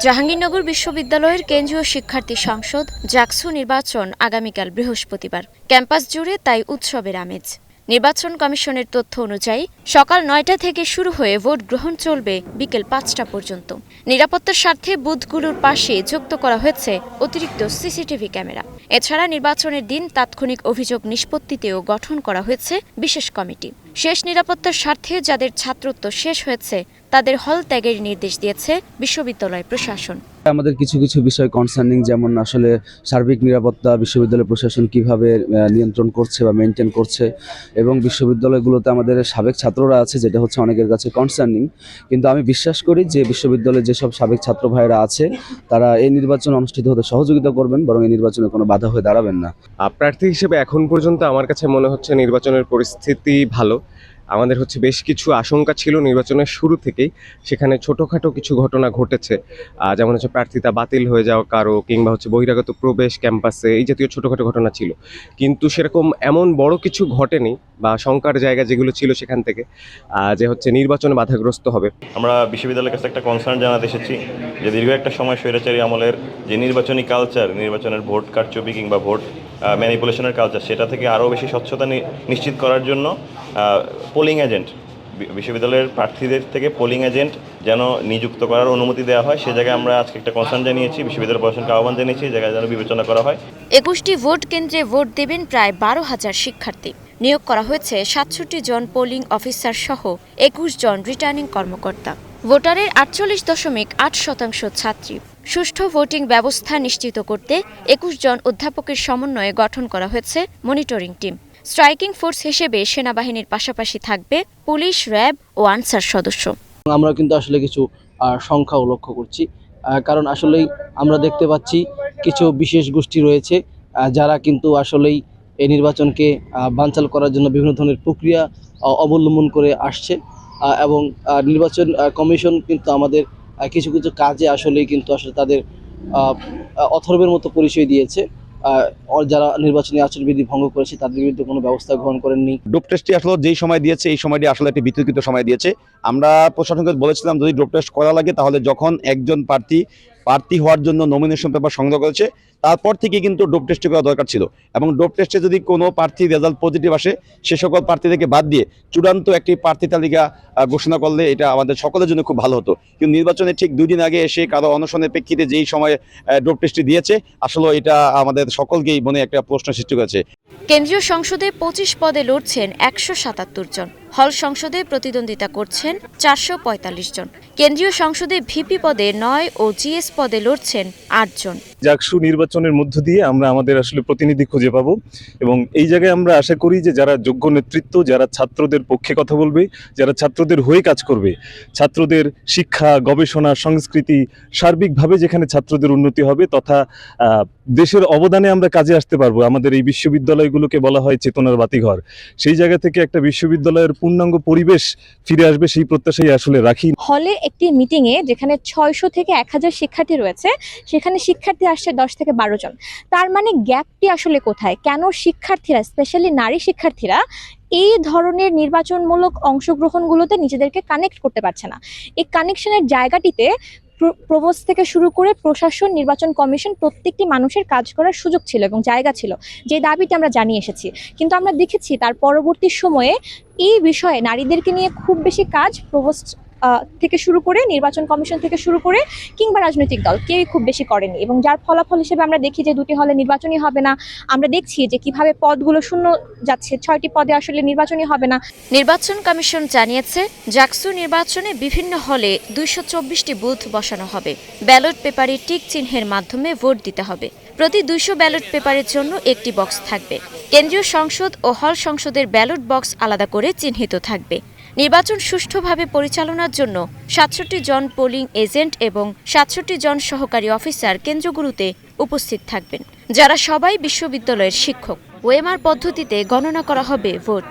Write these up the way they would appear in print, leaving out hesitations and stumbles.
জাহাঙ্গীরনগর বিশ্ববিদ্যালয়ের কেন্দ্রীয় শিক্ষার্থী সংসদ জাকসু নির্বাচন আগামীকাল বৃহস্পতিবার। ক্যাম্পাস জুড়ে তাই উৎসবের আমেজ। নির্বাচন কমিশনের তথ্য অনুযায়ী সকাল ৯টা থেকে শুরু হয়ে ভোট গ্রহণ চলবে বিকেল ৫টা পর্যন্ত। নিরাপত্তার স্বার্থে বুথগুলোর পাশে যুক্ত করা হয়েছে অতিরিক্ত সিসিটিভি ক্যামেরা। এছাড়া নির্বাচনের দিন তাৎক্ষণিক অভিযোগ নিষ্পত্তিতেও গঠন করা হয়েছে বিশেষ কমিটি। শেষ নিরাপত্তার স্বার্থে যাদের ছাত্রত্ব শেষ হয়েছে তাদের হল ত্যাগের নির্দেশ দিয়েছে বিশ্ববিদ্যালয় প্রশাসন। আমাদের কিছু কিছু বিষয় কনসার্নিং, যেমন আসলে সার্বিক নিরাপত্তা বিশ্ববিদ্যালয় প্রশাসন কিভাবে নিয়ন্ত্রণ করছে বা মেনটেন করছে, এবং বিশ্ববিদ্যালয়গুলোতে আমাদের সাবেক ছাত্ররা আছে, যেটা হচ্ছে অনেকের কাছে কনসার্নিং। কিন্তু আমি বিশ্বাস করি যে বিশ্ববিদ্যালয়ে যেসব সাবেক ছাত্র ভাইয়েরা আছে তারা এই নির্বাচন অনুষ্ঠিত হতে সহযোগিতা করবেন, বরং এই নির্বাচনে কোনো বাধা হয়ে দাঁড়াবেন না। প্রার্থী হিসেবে এখন পর্যন্ত আমার কাছে মনে হচ্ছে নির্বাচনের পরিস্থিতি ভালো। আমাদের হচ্ছে বেশ কিছু আশঙ্কা ছিল নির্বাচনের শুরু থেকেই, সেখানে ছোটোখাটো কিছু ঘটনা ঘটেছে, যেমন হচ্ছে প্রার্থিতা বাতিল হয়ে যাওয়া কারো, কিংবা হচ্ছে বহিরাগত প্রবেশ ক্যাম্পাসে, এই জাতীয় ছোটোখাটো ঘটনা ছিল। কিন্তু সেরকম এমন বড় কিছু ঘটেনি বা শঙ্কার জায়গা যেগুলো ছিল সেখান থেকে যে হচ্ছে নির্বাচনে বাধাগ্রস্ত হবে। আমরা বিশ্ববিদ্যালয়ের কাছে একটা কনসার্ন জানাতে এসেছি যে দীর্ঘ একটা সময় স্বৈরাচারী আমলের যে নির্বাচনী কালচার, নির্বাচনের ভোট কারচুপি কিংবা ভোট ম্যানিপুলেশনের কালচার, সেটা থেকে আরও বেশি স্বচ্ছতা নিশ্চিত করার জন্য পোলিং এজেন্ট, বিশ্ববিদ্যালয়ের প্রার্থীদের থেকে পোলিং এজেন্ট যেন নিযুক্ত করার অনুমতি দেওয়া হয়, সে জায়গায় আমরা আজকে একটা কনসার্ন জানিয়েছি, বিশ্ববিদ্যালয় প্রশাসনকে আহ্বান জানিয়েছি এই জায়গায় যেন বিবেচনা করা হয়। ২১টি ভোট কেন্দ্রে ভোট দেবেন প্রায় ১২,০০০ শিক্ষার্থী। নিয়োগ করা হয়েছে ৬৭ জন পোলিং অফিসার সহ ২১ জন রিটার্নিং কর্মকর্তা। ভোটারের ৪৮.৮% ছাত্রী। সুষ্ঠু ভোটিং ব্যবস্থা নিশ্চিত করতে ২১ জন অধ্যাপকের সমন্বয়ে গঠন করা হয়েছে মনিটরিং টিম। স্ট্রাইকিং ফোর্স হিসেবে সেনাবাহিনীর পাশাপাশি থাকবে পুলিশ, র্যাব ও আনসার সদস্য। আমরা কিন্তু আসলে কিছু সংখ্যাও লক্ষ্য করছি, কারণ আসলেই আমরা দেখতে পাচ্ছি কিছু বিশেষ গোষ্ঠী রয়েছে যারা কিন্তু আসলেই এই নির্বাচনকে বানচাল করার জন্য বিভিন্ন ধরনের প্রক্রিয়া অবলম্বন করে আসছে, এবং নির্বাচন কমিশন কিন্তু আমাদের কিছু কিছু কাজে আসলেই কিন্তু আসলে তাদের অথর্বের মতো পরিচয় দিয়েছে। যারা নির্বাচনী আচরণবিধি ভঙ্গ করেছে তাদের বিরুদ্ধে কোনো ব্যবস্থা গ্রহণ করেননি। ডোপ টেস্টটি আসলে যেই সময় দিয়েছে এই সময়টি আসলে একটি বিতর্কিত সময় দিয়েছে। আমরা প্রশাসনকে বলেছিলাম যদি ডোপ টেস্ট করা লাগে তাহলে যখন একজন প্রার্থী হওয়ার জন্য নমিনেশন পেপার সংগ্রহ করেছে তারপর থেকে কিন্তু ডোপ টেস্ট করা দরকার ছিল, এবং ডোপ টেস্টে যদি কোনো প্রার্থীর রেজাল্ট পজিটিভ আসে সে সকল প্রার্থী থেকে বাদ দিয়ে চূড়ান্ত একটি প্রার্থী তালিকা ঘোষণা করলে এটা আমাদের সকলের জন্য খুব ভালো হতো। কিন্তু নির্বাচনের ঠিক 2 দিন আগে এসে কারো অনশনের প্রেক্ষিতে যেই সময়ে ডোপ টেস্টটি দিয়েছে, আসলে এটা আমাদের সকলকেই মনে একটা প্রশ্ন সৃষ্টি করেছে। কেন্দ্রীয় সংসদে ২৫ পদে লড়ছেন ১৭৭ জন। হল সংসদে প্রতিদ্বন্দ্বিতা করছেন ৪৪৫ জন। কেন্দ্রীয় সংসদে ভিপি পদে ৯ ও জিএস পদে লড়ছেন ৮ জন। জাকসু নির্বাচনের মধ্য দিয়ে আমরা আমাদের আসলে প্রতিনিধি খুঁজে পাবো, এবং এই জায়গায় আমরা আশা করি যে যারা যোগ্য নেতৃত্ব, যারা ছাত্রদের পক্ষে কথা বলবে, যারা ছাত্রদের হয়ে কাজ করবে, ছাত্রদের শিক্ষা, গবেষণা, সংস্কৃতি, সার্বিকভাবে যেখানে ছাত্রদের উন্নতি হবে তথা দেশের অবদানে আমরা কাজে আসতে পারবো। আমাদের এই বিশ্ববিদ্যালয়গুলোকে বলা হয় চেতনার বাতিঘর। সেই জায়গা থেকে একটা বিশ্ববিদ্যালয়ের পূর্ণাঙ্গ পরিবেশ ফিরে আসবে সেই প্রত্যাশাই আসলে রাখি। হলে একটি মিটিংয়ে যেখানে ৬০০ থেকে ১,০০০ শিক্ষার্থী রয়েছে, সেখানে শিক্ষার্থী আসছে ১০ থেকে ১২ জন। তার মানে গ্যাপটি আসলে কোথায়? কেন শিক্ষার্থীরা, স্পেশালি নারী শিক্ষার্থীরা, এই ধরনের নির্বাচনমূলক অংশগ্রহণগুলোতে নিজেদেরকে কানেক্ট করতে পারছে না? এই কানেকশনের জায়গাটিতে প্রভোস্ট থেকে শুরু করে প্রশাসন, নির্বাচন কমিশন, প্রত্যেকটি মানুষের কাজ করার সুযোগ ছিল এবং জায়গা ছিল, যে দাবিটি আমরা জানিয়ে এসেছি। কিন্তু আমরা দেখেছি তার পরবর্তী সময়ে এই বিষয়ে নারীদেরকে নিয়ে খুব বেশি কাজ প্রভোস্ট থেকে শুরু করে, নির্বাচন কমিশন থেকে শুরু করে, কিংবা রাজনৈতিক দল কেউই খুব বেশি করেনি, এবং যার ফলাফল হিসেবে আমরা দেখি যে 2টি হলে নির্বাচনই হবে না। আমরা দেখছি যে কিভাবে পদগুলো শূন্য যাচ্ছে, 6টি পদে আসলে নির্বাচনই হবে না। নির্বাচন কমিশন জানিয়েছে জাকসু নির্বাচনে বিভিন্ন হলে ২২৪টি বুথ বসানো হবে। ব্যালট পেপারে টিক চিহ্নের মাধ্যমে ভোট দিতে হবে। প্রতি ২০০ ব্যালট পেপারের জন্য একটি বক্স থাকবে। কেন্দ্রীয় সংসদ ও হল সংসদের ব্যালট বক্স আলাদা করে চিহ্নিত থাকবে। নির্বাচন সুষ্ঠুভাবে পরিচালনার জন্য ৬৭ জন পোলিং এজেন্ট এবং ৬৭ জন সহকারী অফিসার কেন্দ্রগুলোতে উপস্থিত থাকবেন, যারা সবাই বিশ্ববিদ্যালয়ের শিক্ষক। ওএমআর পদ্ধতিতে গণনা করা হবে ভোট।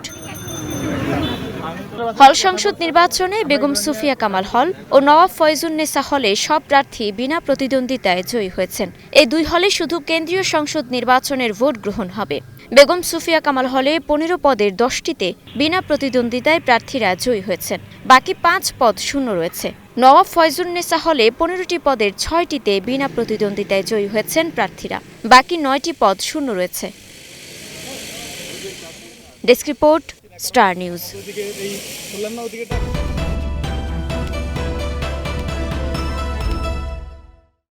হল সংসদ নির্বাচনে বেগম সুফিয়া কামাল হল ও নওয়াব ফয়জুন্নেসা হলে সব প্রার্থী বিনা প্রতিদ্বন্দ্বিতায় জয়ী হয়েছেন। এই 2 হলে শুধু কেন্দ্রীয় সংসদ নির্বাচনের ভোট গ্রহণ হবে। বেগম সুফিয়া কামাল হলে 15 পদের 10টিতে বিনা প্রতিদ্বন্দ্বিতায় প্রার্থীরা জয়ী হয়েছেন। বাকি 5 পদ শূন্য রয়েছে। নওয়াব ফয়জুন্নেসা হলে 15টি পদের 6টিতে বিনা প্রতিদ্বন্দ্বিতায় জয়ী হয়েছেন প্রার্থীরা। বাকি 9টি পদ শূন্য রয়েছে। Desk report, star news.